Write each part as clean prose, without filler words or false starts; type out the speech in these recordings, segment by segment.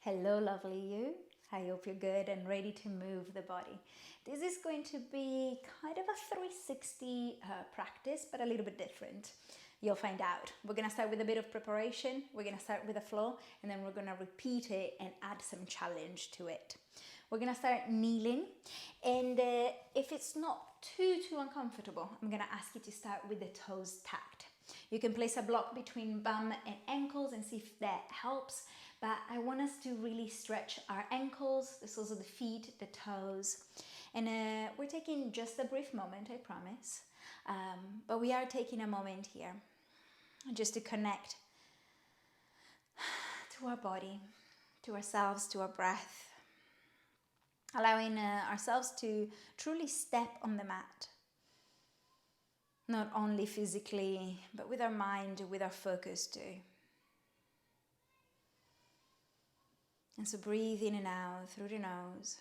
Hello, lovely you. I hope you're good and ready to move the body. This is going to be kind of a 360 practice, but a little bit different. You'll find out. We're going to start with a bit of preparation. We're going to start with a flow, and then we're going to repeat it and add some challenge to it. We're going to start kneeling, and if it's not too uncomfortable, I'm going to ask you to start with the toes tapped. You can place a block between bum and ankles and see if that helps. But I want us to really stretch our ankles, the soles of the feet, the toes. And we're taking just a brief moment, I promise. But we are taking a moment here just to connect to our body, to ourselves, to our breath. Allowing ourselves to truly step on the mat. Not only physically, but with our mind, with our focus too. And so breathe in and out through the nose.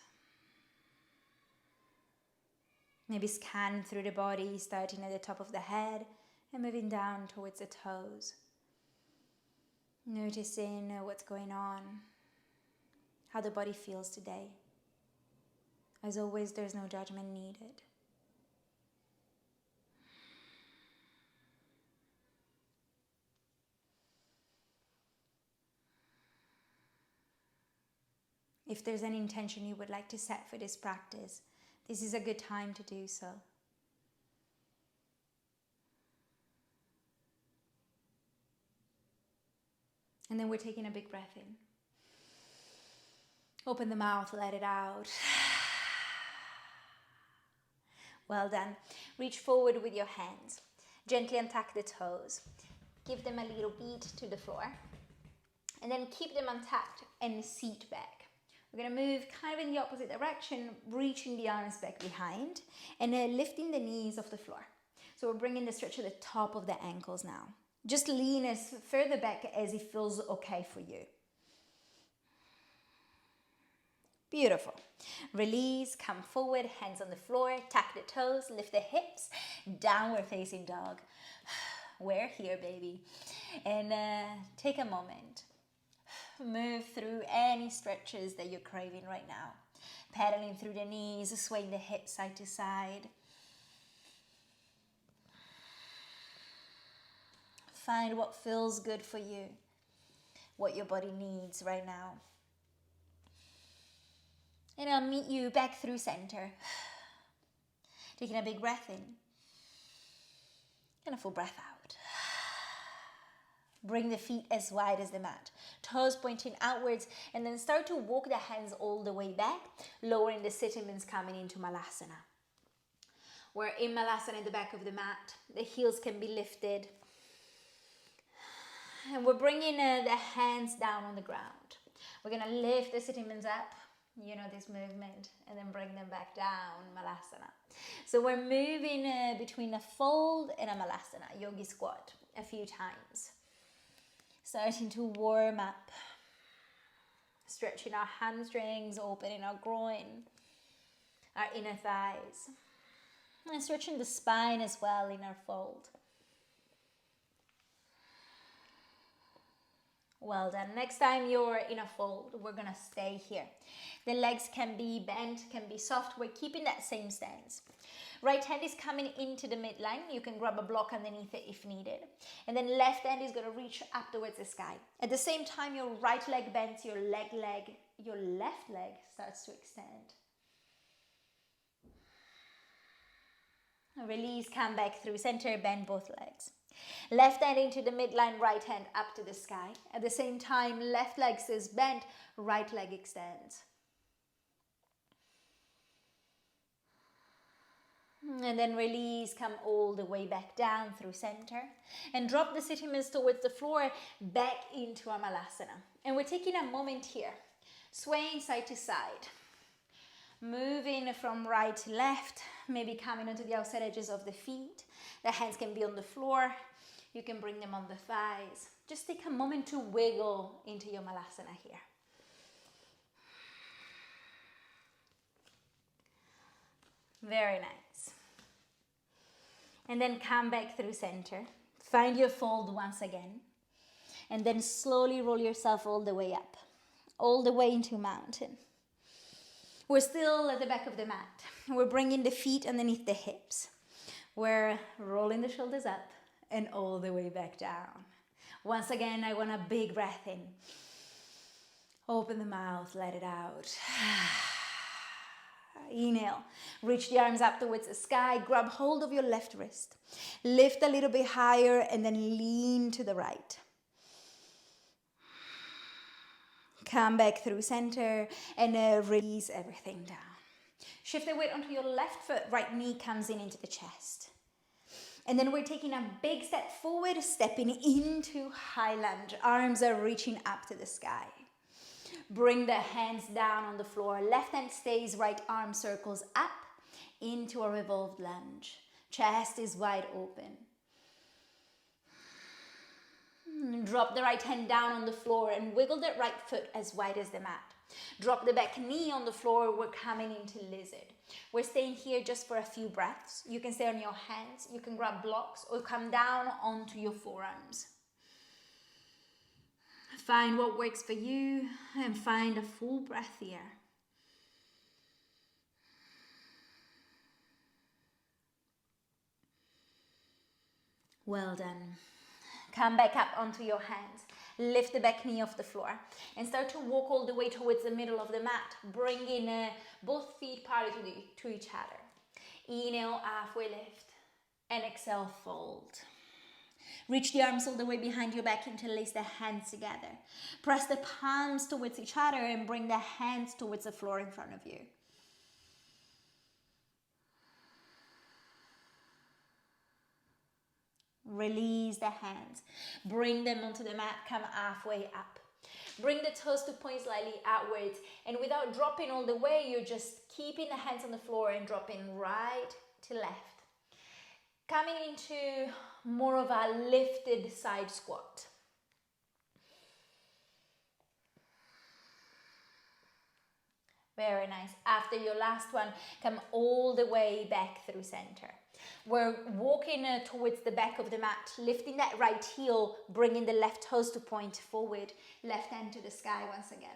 Maybe scan through the body, starting at the top of the head and moving down towards the toes. Noticing what's going on, how the body feels today. As always, there's no judgment needed. If there's an intention you would like to set for this practice, this is a good time to do so. And then we're taking a big breath in. Open the mouth, let it out. Well done. Reach forward with your hands. Gently untuck the toes. Give them a little beat to the floor. And then keep them untucked and seat back. We're going to move kind of in the opposite direction, reaching the arms back behind and lifting the knees off the floor. So we're bringing the stretch to the top of the ankles now. Just lean as further back as it feels okay for you. Beautiful. Release, come forward, hands on the floor, tuck the toes, lift the hips, downward facing dog. We're here, baby. And take a moment. Move through any stretches that you're craving right now. Pedaling through the knees, swaying the hips side to side. Find what feels good for you, what your body needs right now. And I'll meet you back through center. Taking a big breath in. And a full breath out. Bring the feet as wide as the mat. Toes pointing outwards, and then start to walk the hands all the way back, lowering the sitting-bones coming into Malasana. We're in Malasana in the back of the mat. The heels can be lifted. And we're bringing the hands down on the ground. We're going to lift the sitting-bones up. You know this movement, and then bring them back down, Malasana. So we're moving between a fold and a Malasana, yogi squat, a few times. Starting to warm up, stretching our hamstrings, opening our groin, our inner thighs, and stretching the spine as well in our fold. Well done. Next time you're in a fold, we're going to stay here. The legs can be bent, can be soft. We're keeping that same stance. Right hand is coming into the midline. You can grab a block underneath it if needed. And then left hand is going to reach up towards the sky. At the same time, your right leg bends, your left leg starts to extend. Release, come back through center, bend both legs. Left hand into the midline, right hand up to the sky. At the same time, left leg stays bent, right leg extends. And then release, come all the way back down through center. And drop the sitting-bones towards the floor, back into our Malasana. And we're taking a moment here, swaying side to side. Moving from right to left, maybe coming onto the outside edges of the feet. The hands can be on the floor. You can bring them on the thighs. Just take a moment to wiggle into your Malasana here. Very nice. And then come back through center. Find your fold once again. And then slowly roll yourself all the way up. all the way into mountain. We're still at the back of the mat. We're bringing the feet underneath the hips. We're rolling the shoulders up and all the way back down. Once again, I want a big breath in. Open the mouth, let it out. Inhale, reach the arms up towards the sky, grab hold of your left wrist. Lift a little bit higher and then lean to the right. Come back through center and release everything down. Shift the weight onto your left foot, right knee comes in into the chest. And then we're taking a big step forward, stepping into high lunge. Arms are reaching up to the sky. Bring the hands down on the floor. Left hand stays, right arm circles up into a revolved lunge. Chest is wide open. Drop the right hand down on the floor and wiggle the right foot as wide as the mat. Drop the back knee on the floor. We're coming into lizard. We're staying here just for a few breaths. You can stay on your hands. You can grab blocks or come down onto your forearms. Find what works for you and find a full breath here. Well done. Come back up onto your hands. Lift the back knee off the floor and start to walk all the way towards the middle of the mat. Bring in both feet parallel to each other. Inhale, halfway lift, and exhale, fold. Reach the arms all the way behind your back, interlace the hands together. Press the palms towards each other and bring the hands towards the floor in front of you. Release the hands. Bring them onto the mat. Come halfway up. Bring the toes to point slightly outwards. And without dropping all the way, you're just keeping the hands on the floor and dropping right to left. Coming into more of a lifted side squat. Very nice. After your last one, come all the way back through center. We're walking towards the back of the mat, lifting that right heel, bringing the left toes to point forward, left hand to the sky once again.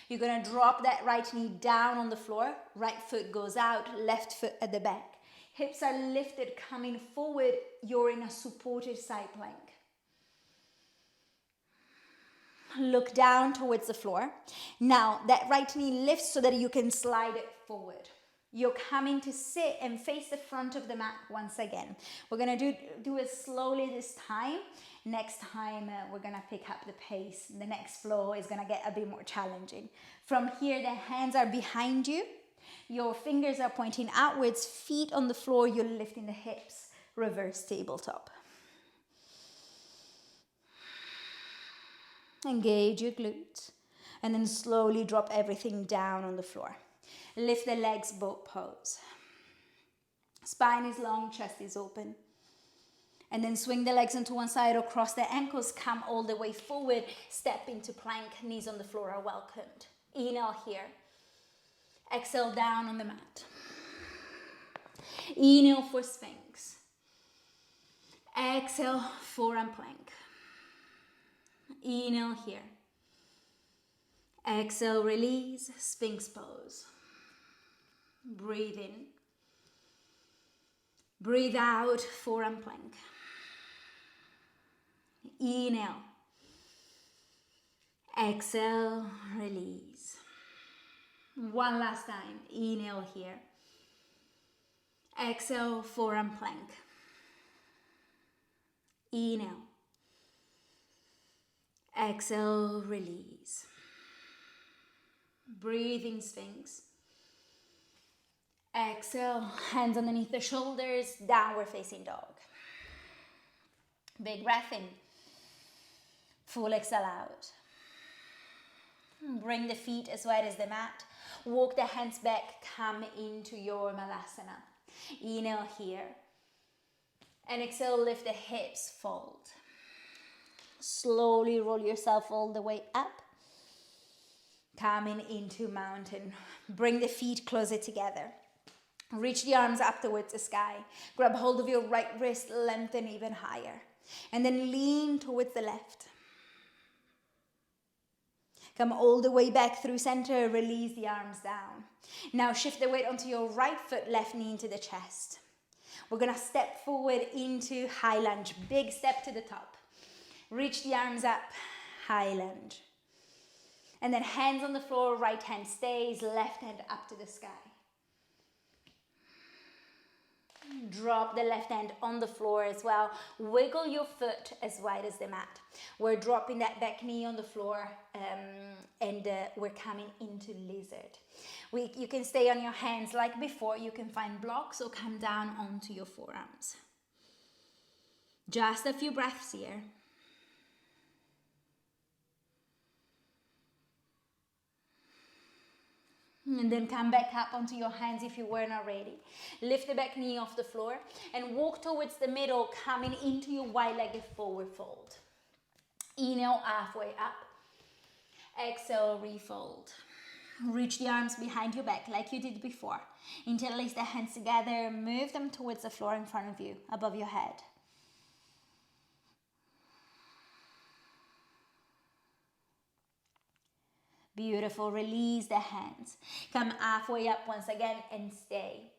You're going to drop that right knee down on the floor, right foot goes out, left foot at the back. Hips are lifted, coming forward, you're in a supported side plank. Look down towards the floor. Now, that right knee lifts so that you can slide it forward. You're coming to sit and face the front of the mat once again. We're going to do it slowly this time. Next time, we're going to pick up the pace. The next flow is going to get a bit more challenging. From here, the hands are behind you. Your fingers are pointing outwards, feet on the floor. You're lifting the hips, reverse tabletop. Engage your glutes. And then slowly drop everything down on the floor. Lift the legs, boat pose. Spine is long, chest is open. And then swing the legs onto one side or cross the ankles, come all the way forward, step into plank, knees on the floor are welcomed. Inhale here. Exhale down on the mat. Inhale for Sphinx. Exhale, forearm plank. Inhale here. Exhale, release, Sphinx pose. Breathe in. Breathe out, forearm plank. Inhale. Exhale, release. One last time. Inhale here. Exhale, forearm plank. Inhale. Exhale, release. Breathing Sphinx. Exhale, hands underneath the shoulders, downward facing dog. Big breath in. Full exhale out. Bring the feet as wide as the mat. Walk the hands back, come into your Malasana. Inhale here. And exhale, lift the hips, fold. Slowly roll yourself all the way up. Coming into mountain. Bring the feet closer together. Reach the arms up towards the sky. Grab hold of your right wrist, lengthen even higher. And then lean towards the left. Come all the way back through center, release the arms down. Now shift the weight onto your right foot, left knee into the chest. We're gonna step forward into high lunge, big step to the top. Reach the arms up, high lunge. And then hands on the floor, right hand stays, left hand up to the sky. Drop the left hand on the floor as well. Wiggle your foot as wide as the mat. We're dropping that back knee on the floor and we're coming into lizard. You can stay on your hands like before. You can find blocks or come down onto your forearms. Just a few breaths here. And then come back up onto your hands if you weren't already. Lift the back knee off the floor and walk towards the middle, coming into your wide-legged forward fold. Inhale, halfway up. Exhale, refold. Reach the arms behind your back like you did before. Interlace the hands together, move them towards the floor in front of you, above your head. Beautiful, release the hands. Come halfway up once again and stay.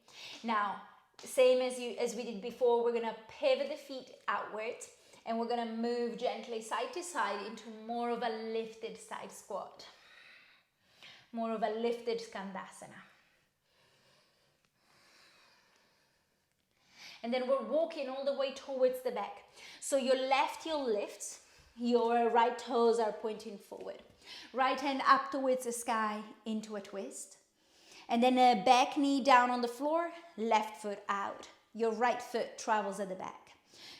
Now, same as we did before, we're gonna pivot the feet outwards and we're gonna move gently side to side into more of a lifted side squat. More of a lifted Skandasana. And then we're walking all the way towards the back. So your left heel lifts, your right toes are pointing forward. Right hand up towards the sky into a twist. And then a back knee down on the floor, left foot out. Your right foot travels at the back.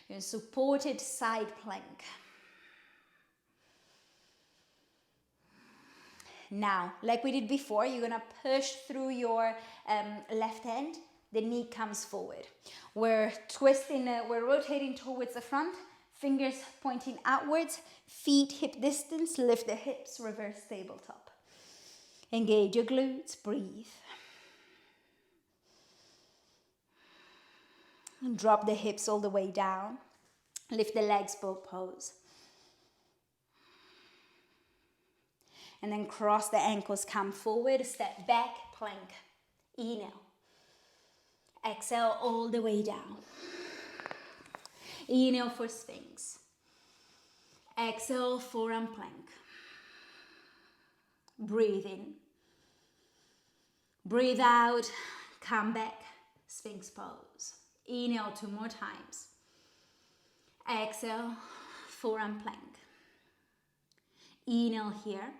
You're in supported side plank. Now, like we did before, you're gonna push through your left hand. The knee comes forward. We're twisting, we're rotating towards the front. Fingers pointing outwards, feet hip distance, lift the hips, reverse tabletop. Engage your glutes, breathe. And drop the hips all the way down. Lift the legs, boat pose. And then cross the ankles, come forward, step back, plank. Inhale. Exhale all the way down. Inhale for Sphinx. Exhale, forearm plank. Breathe in. Breathe out, come back, Sphinx pose. Inhale 2 more times. Exhale, forearm plank. Inhale here.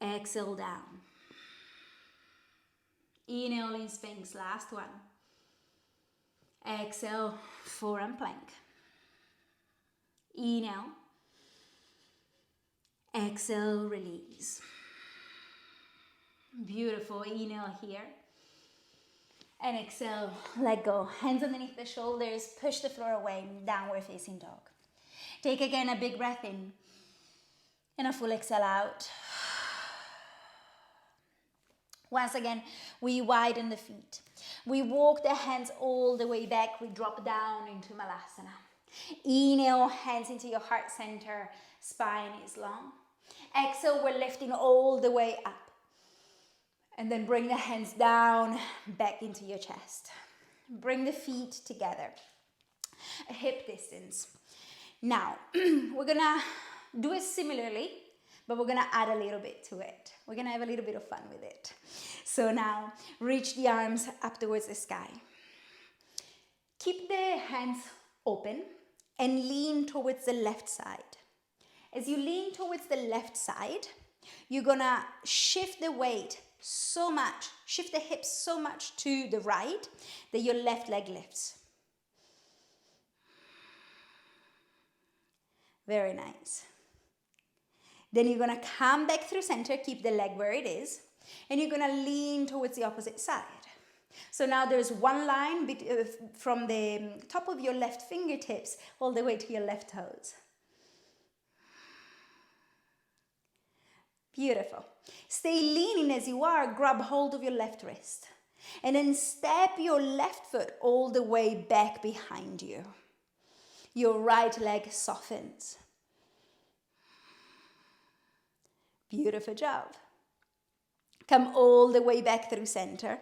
Exhale down. Inhale in Sphinx, last one. Exhale, forearm plank. Inhale. Exhale, release. Beautiful. Inhale here. And exhale, let go. Hands underneath the shoulders, push the floor away, downward facing dog. Take again a big breath in and a full exhale out. Once again, we widen the feet. We walk the hands all the way back. We drop down into Malasana. Inhale, hands into your heart center. Spine is long. Exhale, we're lifting all the way up. And then bring the hands down, back into your chest. Bring the feet together. Hip distance. Now, we're gonna do it similarly, but we're gonna add a little bit to it. We're gonna have a little bit of fun with it. So now, reach the arms up towards the sky. Keep the hands open and lean towards the left side. As you lean towards the left side, you're gonna shift the weight so much, shift the hips so much to the right that your left leg lifts. Very nice. Then you're gonna come back through center, keep the leg where it is, and you're gonna lean towards the opposite side. So now there's one line from the top of your left fingertips all the way to your left toes. Beautiful. Stay leaning as you are, grab hold of your left wrist. And then step your left foot all the way back behind you. Your right leg softens. Beautiful job. Come all the way back through center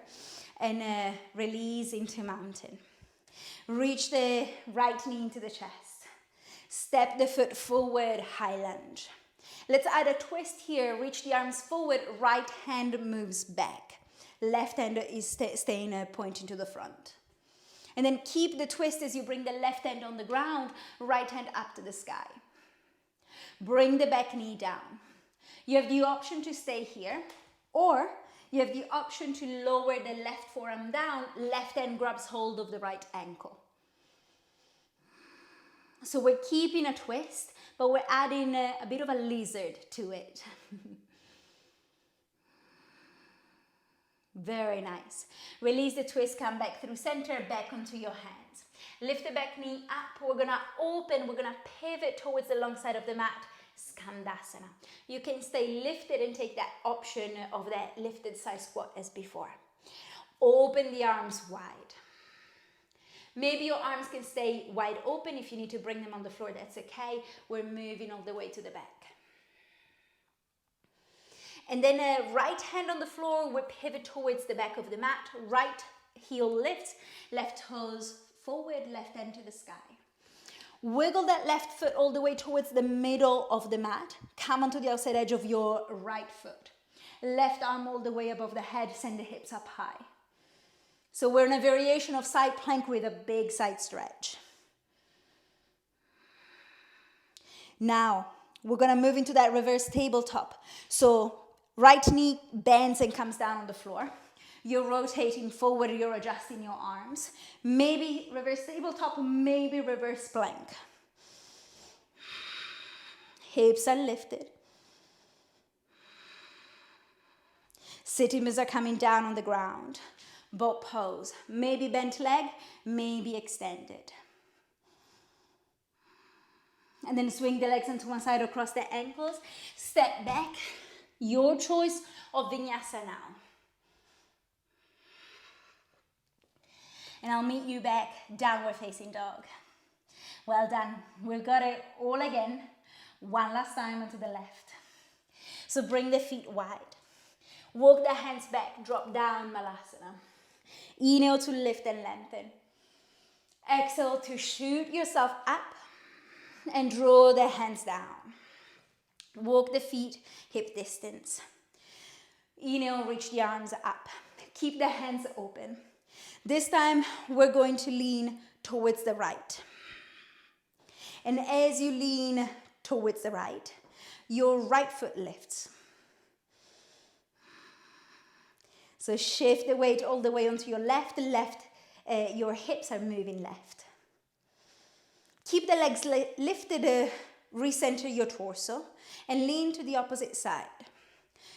and release into mountain. Reach the right knee into the chest. Step the foot forward, high lunge. Let's add a twist here. Reach the arms forward, right hand moves back. Left hand is staying pointing to the front. And then keep the twist as you bring the left hand on the ground, right hand up to the sky. Bring the back knee down. You have the option to stay here, or you have the option to lower the left forearm down, left hand grabs hold of the right ankle. So we're keeping a twist, but we're adding a bit of a lizard to it. Very nice. Release the twist, come back through center, back onto your hands. Lift the back knee up. We're gonna open, we're gonna pivot towards the long side of the mat, Skandasana. You can stay lifted and take that option of that lifted side squat as before. Open the arms wide. Maybe your arms can stay wide open. If you need to bring them on the floor, that's okay. We're moving all the way to the back. And then right hand on the floor, we pivot towards the back of the mat. Right heel lifts, left toes forward, left hand to the sky. Wiggle that left foot all the way towards the middle of the mat. Come onto the outside edge of your right foot. Left arm all the way above the head, send the hips up high. So we're in a variation of side plank with a big side stretch. Now, we're gonna move into that reverse tabletop. So right knee bends and comes down on the floor. You're rotating forward, you're adjusting your arms. Maybe reverse tabletop, maybe reverse plank. Hips are lifted. Sitting bones are coming down on the ground. Boat pose, maybe bent leg, maybe extended. And then swing the legs onto one side across the ankles. Step back. Your choice of vinyasa now. And I'll meet you back, downward facing dog. Well done. We've got it all again. One last time onto the left. So bring the feet wide. Walk the hands back, drop down, Malasana. Inhale to lift and lengthen. Exhale to shoot yourself up and draw the hands down. Walk the feet hip distance. Inhale, reach the arms up. Keep the hands open. This time we're going to lean towards the right. And as you lean towards the right, your right foot lifts. So shift the weight all the way onto your left. Your hips are moving left. Keep the legs lifted, recenter your torso and lean to the opposite side.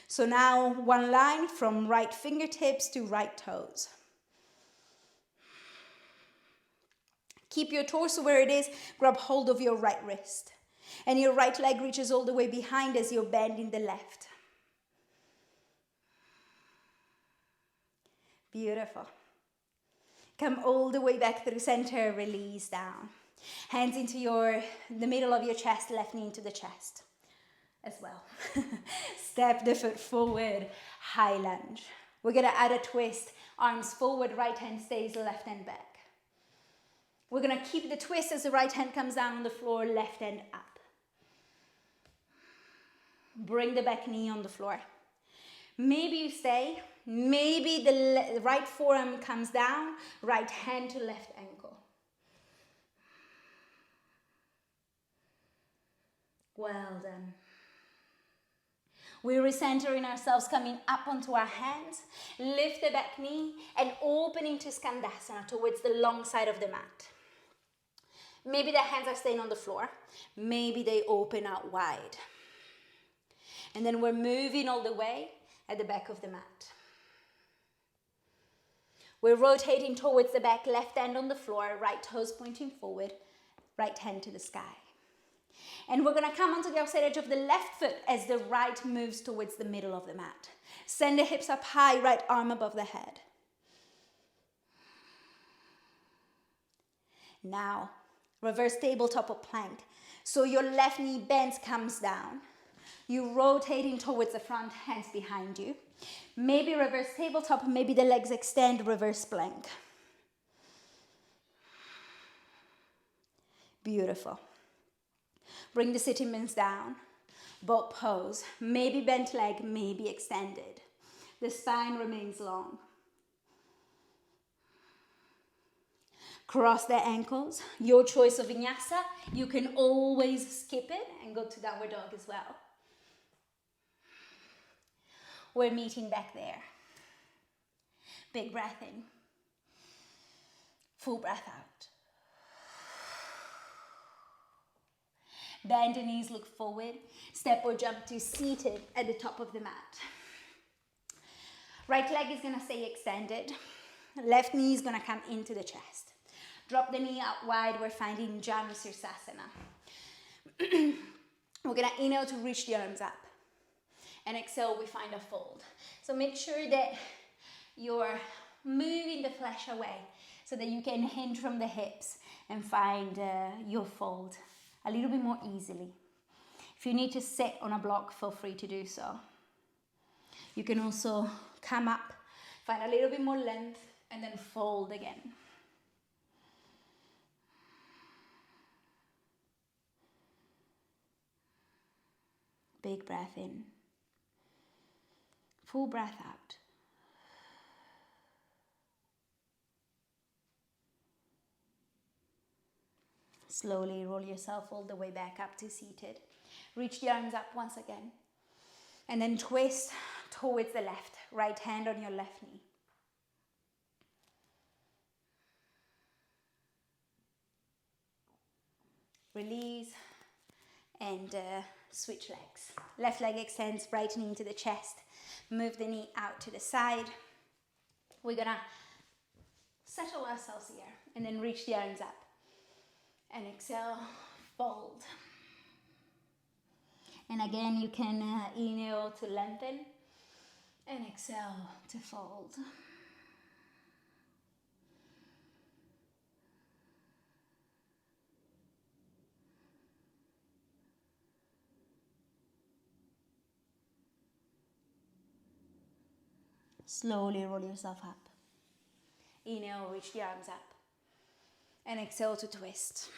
So now one line from right fingertips to right toes. Keep your torso where it is, grab hold of your right wrist. And your right leg reaches all the way behind as you're bending the left. Beautiful. Come all the way back through center, release down. Hands into the middle of your chest, left knee into the chest as well. Step the foot forward, high lunge. We're gonna add a twist, arms forward, right hand stays, left hand back. We're gonna keep the twist as the right hand comes down on the floor, left hand up. Bring the back knee on the floor. Maybe you stay, maybe the right forearm comes down, right hand to left ankle. Well done. We're recentering ourselves, coming up onto our hands. Lift the back knee and opening to Skandasana towards the long side of the mat. Maybe the hands are staying on the floor. Maybe they open out wide. And then we're moving all the way at the back of the mat. We're rotating towards the back, left hand on the floor, right toes pointing forward, right hand to the sky. And we're gonna come onto the outside edge of the left foot as the right moves towards the middle of the mat. Send the hips up high, right arm above the head. Now, reverse tabletop or plank. So your left knee bends, comes down. You're rotating towards the front, hands behind you. Maybe reverse tabletop, maybe the legs extend, reverse plank. Beautiful. Bring the sitting bones down. Boat pose. Maybe bent leg, maybe extended. The spine remains long. Cross the ankles. Your choice of vinyasa. You can always skip it and go to downward dog as well. We're meeting back there. Big breath in. Full breath out. Bend the knees, look forward. Step or jump to seated at the top of the mat. Right leg is gonna stay extended. Left knee is gonna come into the chest. Drop the knee out wide. We're finding Janusirsasana. We're gonna inhale to reach the arms up. And exhale, we find a fold. So make sure that you're moving the flesh away so that you can hinge from the hips and find your fold a little bit more easily. If you need to sit on a block, feel free to do so. You can also come up, find a little bit more length, and then fold again. Big breath in. Full breath out. Slowly roll yourself all the way back up to seated. Reach the arms up once again. And then twist towards the left. Right hand on your left knee. Release and switch legs. Left leg extends, right knee into the chest. Move the knee out to the side. We're gonna settle ourselves here and then reach the arms up. And exhale, fold. And again, you can inhale to lengthen and exhale to fold. Slowly roll yourself up. Inhale, reach the arms up. And exhale to twist.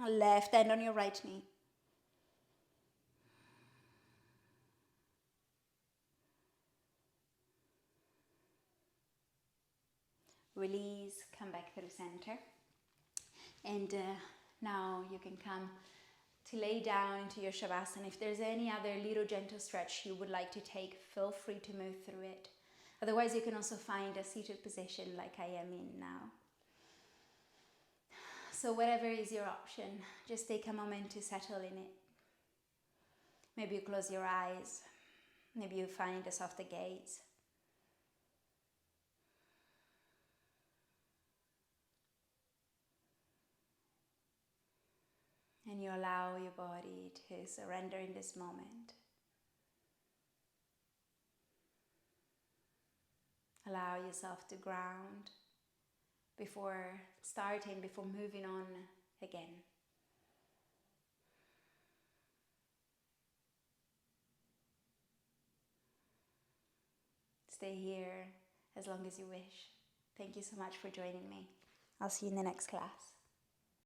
Left hand on your right knee. Release, come back through center. And now you can come to lay down into your Shavasana. If there's any other little gentle stretch you would like to take, feel free to move through it. Otherwise, you can also find a seated position like I am in now. So whatever is your option, just take a moment to settle in it. Maybe you close your eyes. Maybe you find a softer gaze. And you allow your body to surrender in this moment. Allow yourself to ground before starting, before moving on again. Stay here as long as you wish. Thank you so much for joining me. I'll see you in the next class.